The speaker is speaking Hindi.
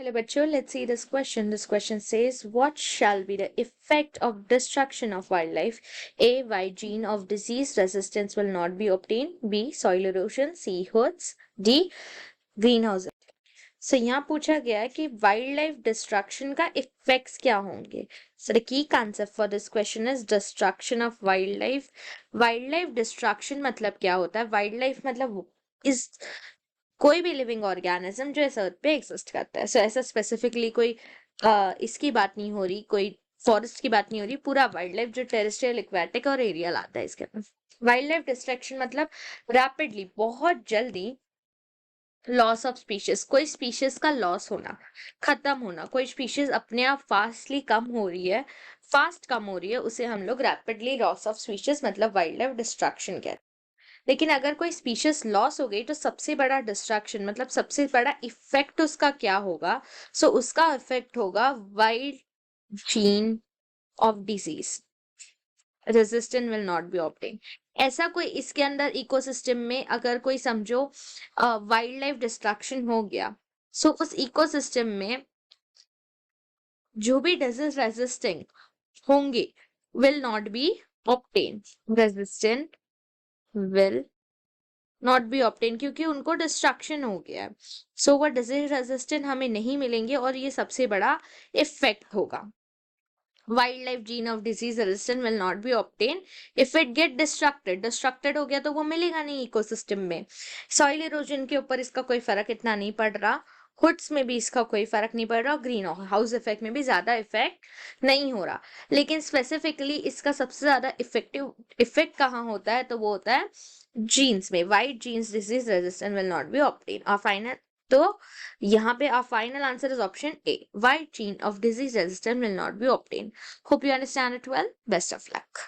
Hello, bachcho. Let's see this question. This question says, what shall be the effect of destruction of wildlife? A. Why gene of disease resistance will not be obtained. B. Soil erosion. C. Herds. D. Greenhouse. So यहाँ पूछा गया है कि वाइल्ड लाइफ डिस्ट्रक्शन का इफेक्ट्स क्या होंगे. So the key concept for this question is destruction of wildlife. Wild life destruction मतलब क्या होता है? वाइल्ड लाइफ मतलब इस कोई भी लिविंग ऑर्गेनिज्म जो इस अर्थ पे एग्जिस्ट करता है. सो ऐसा स्पेसिफिकली कोई इसकी बात नहीं हो रही, कोई फॉरेस्ट की बात नहीं हो रही, पूरा वाइल्ड लाइफ जो टेरेस्ट्रियल, एक्वेटिक और एरियल आता है इसके अंदर. वाइल्ड लाइफ डिस्ट्रक्शन मतलब रैपिडली, बहुत जल्दी लॉस ऑफ स्पीशीज, कोई स्पीशीज का लॉस होना, खत्म होना. कोई स्पीशीज अपने आप फास्टली कम हो रही है, फास्ट कम हो रही है, उसे हम लोग रैपिडली लॉस ऑफ स्पीशीज मतलब वाइल्ड लाइफ डिस्ट्रक्शन कहते हैं. लेकिन अगर कोई स्पीशीज लॉस हो गई तो सबसे बड़ा डिस्ट्रक्शन मतलब सबसे बड़ा इफेक्ट उसका क्या होगा? सो उसका इफेक्ट होगा wild gene of disease resistant will not be obtain. ऐसा कोई इसके अंदर इकोसिस्टम में अगर कोई समझो वाइल्ड लाइफ डिस्ट्रक्शन हो गया, सो उस इकोसिस्टम में जो भी डिजीज रेजिस्टिंग होंगे will not be obtain. Resistant will not be obtain क्योंकि उनको डिस्ट्रक्शन हो गया है. सो वो डिजीज रेजिस्टेंट हमें नहीं मिलेंगे और ये सबसे बड़ा इफेक्ट होगा. Wild life gene of disease resistant will not be obtain if it get distracted हो गया तो वो मिलेगा नहीं इकोसिस्टम में. सॉइल इरोजन के ऊपर इसका कोई फर्क इतना नहीं पड़ रहा, हुड्स में भी इसका कोई फर्क नहीं पड़ रहा, ग्रीन हाउस इफेक्ट में भी ज्यादा इफेक्ट नहीं हो रहा. लेकिन स्पेसिफिकली इसका सबसे ज्यादा इफेक्ट कहाँ होता है? तो वो होता है जीन्स में. White genes disease resistant will not be obtain. और फाइनल तो यहाँ पे our final answer is option A. White gene of disease resistant will not be obtained. Hope you understand it well. Best of luck.